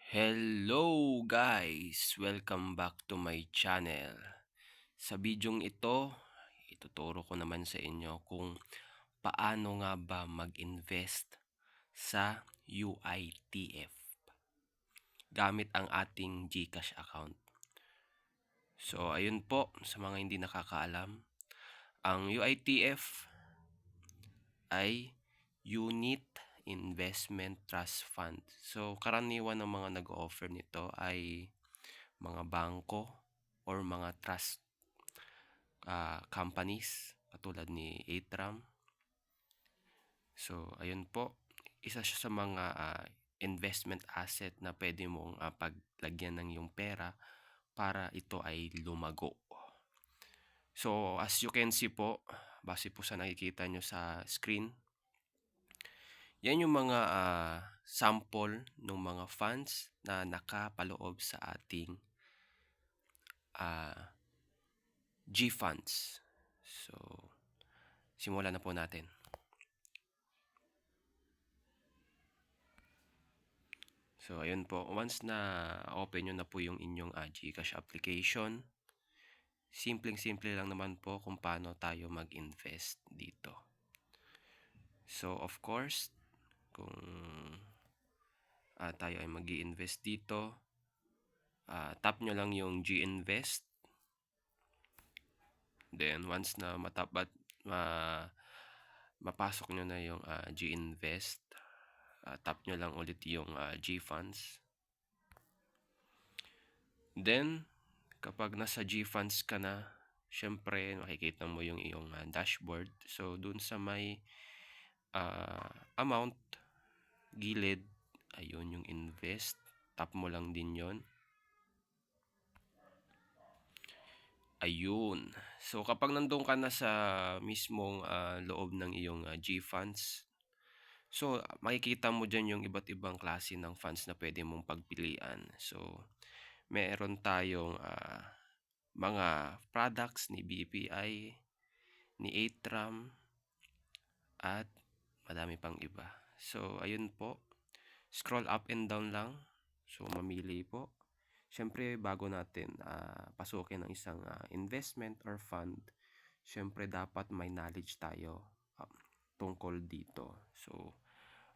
Hello guys! Welcome back to my channel. Sa bidyong ito, ituturo ko naman sa inyo kung paano nga ba mag-invest sa UITF gamit ang ating GCash account. So ayun po, sa mga hindi nakakaalam, ang UITF ay Unit Investment Trust Fund. So karaniwan ng mga nag-offer nito ay mga bangko or mga trust companies katulad ni Atram. So, ayun po. Isa siya sa mga investment asset na pwede mong paglagyan ng iyong pera para ito ay lumago. So, as you can see po, base po sa nakikita nyo sa screen, yan yung mga sample ng mga funds na nakapaloob sa ating G-Funds. So, simulan na po natin. So, ayun po. Once na open nyo na po yung inyong GCash application, simpleng-simple lang naman po kung paano tayo mag-invest dito. So, of course, kung tayo ay mag-i-invest dito, tap nyo lang yung G-Invest. Then, once na mapasok nyo na yung G-Invest, tap nyo lang ulit yung G-Funds. Then, kapag nasa G-Funds ka na, syempre makikita mo yung iyong dashboard. So, dun sa may amount, gilid, ayun yung invest. Tap mo lang din yon. Ayun. So, kapag nandun ka na sa mismong loob ng iyong G-Funds, so, makikita mo dyan yung iba't ibang klase ng funds na pwede mong pagpilian. So, meron tayong mga products ni BPI, ni Atram, at madami pang iba. So, ayun po. Scroll up and down lang. So, mamili po. Siyempre, bago natin pasukin ang isang investment or fund, siyempre dapat may knowledge tayo tungkol dito. So,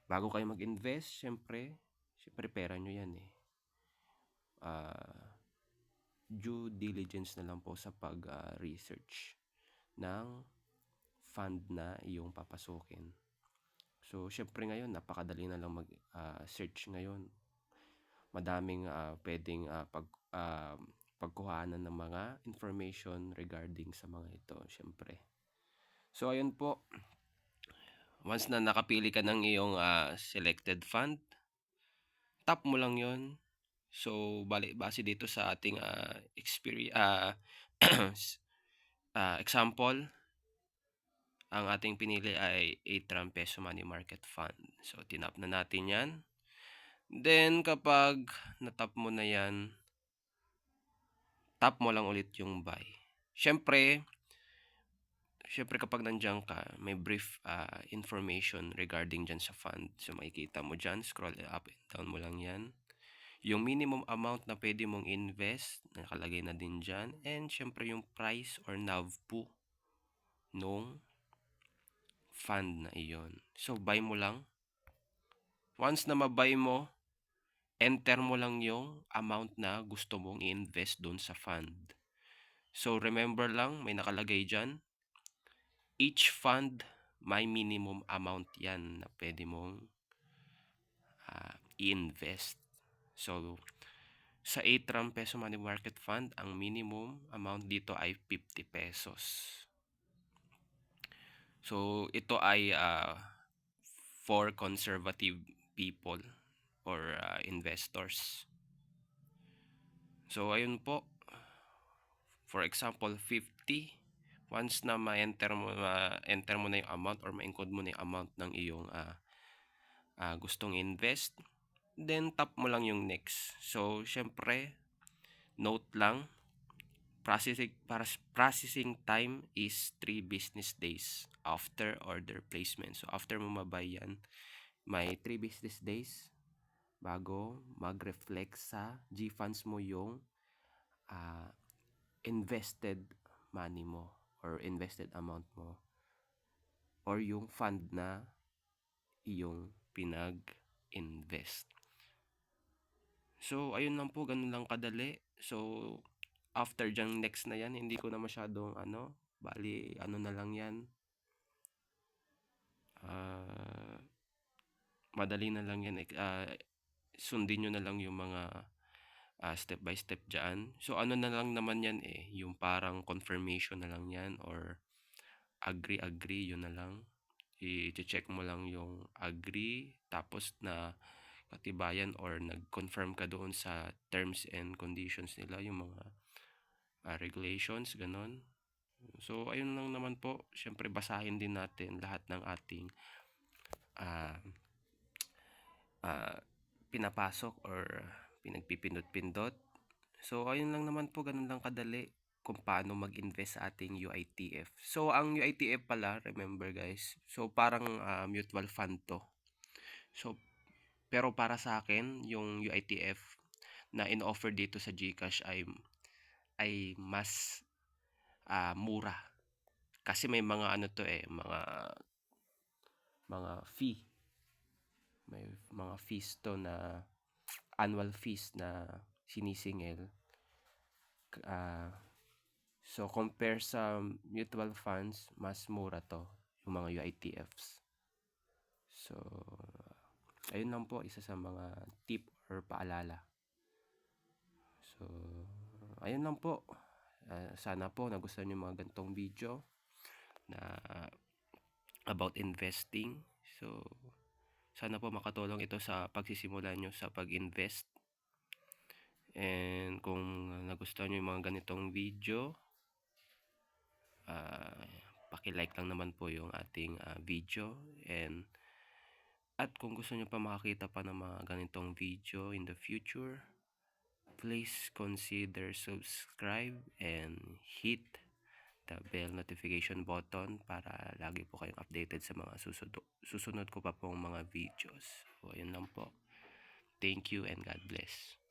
bago kayo mag-invest, siyempre, pera nyo yan eh. Due diligence na lang po sa pag-research ng fund na iyong papasukin. So, syempre ngayon, napakadali na lang mag-search ngayon. Madaming pwedeng pagkuhanan ng mga information regarding sa mga ito, syempre. So, ayun po. Once na nakapili ka ng iyong selected fund, tap mo lang yon. So, base dito sa ating example, ang ating pinili ay Atram Peso Money Market Fund. So, tinap na natin yan. Then, kapag natap mo na yan, tap mo lang ulit yung buy. Siyempre kapag nandiyan ka, may brief information regarding dyan sa fund. So, makikita mo dyan, scroll up and down mo lang yan. Yung minimum amount na pwede mong invest, nakalagay na din dyan. And syempre yung price or NAV po nung fund na iyon. So, buy mo lang. Once na mabuy mo, enter mo lang yung amount na gusto mong i-invest doon sa fund. So, remember lang, may nakalagay dyan. Each fund, may minimum amount yan na pwede mong i-invest. So, sa Atram Peso Money Market Fund, ang minimum amount dito ay 50 pesos. So, ito ay for conservative people or investors. So, ayun po. For example, 50. Once na ma-enter mo na yung amount or ma-encode mo na yung amount ng iyong gustong invest, then tap mo lang yung next. So, syempre, note lang, processing time is 3 business days after order placement. So, after mo mabay yan, may 3 business days bago mag-reflect sa GFunds mo yung ah, invested money mo or invested amount mo or yung fund na iyong pinag-invest. So, ayun lang po, ganun lang kadali. So, after dyan next na yan, hindi ko na masyadong bali ano na lang yan. Madali na lang yan. Sundin nyo na lang yung mga step by step dyan. So, ano na lang naman yan yung parang confirmation na lang yan or agree, yun na lang. I-check mo lang yung agree, tapos na katibayan or nag-confirm ka doon sa terms and conditions nila, yung mga regulations, ganon. So, ayun lang naman po. Siyempre, basahin din natin lahat ng ating uh, pinapasok or pinagpipindot-pindot. So, ayun lang naman po, ganun lang kadali kung paano mag-invest sa ating UITF. So, ang UITF pala, remember guys, so parang mutual fund to. So, pero para sa akin, yung UITF na in-offer dito sa GCash ay mas mura. Kasi may mga mga fee. May mga fees to na annual fees na sinisingil. So, compare sa mutual funds, mas mura to, yung mga UITFs. So, ayun lang po, isa sa mga tip or paalala. So, ayun lang po. Sana po nagustuhan yung mga gantong video na about investing. So, sana po makatulong ito sa pagsisimula nyo sa pag-invest. And kung nagustuhan nyo yung mga ganitong video, paki-like lang naman po yung ating video. At kung gusto nyo pa makakita pa ng mga ganitong video in the future, please consider subscribe and hit the bell notification button para lagi po kayong updated sa mga susunod ko pa pong mga videos. So, ayun lang po. Thank you and God bless.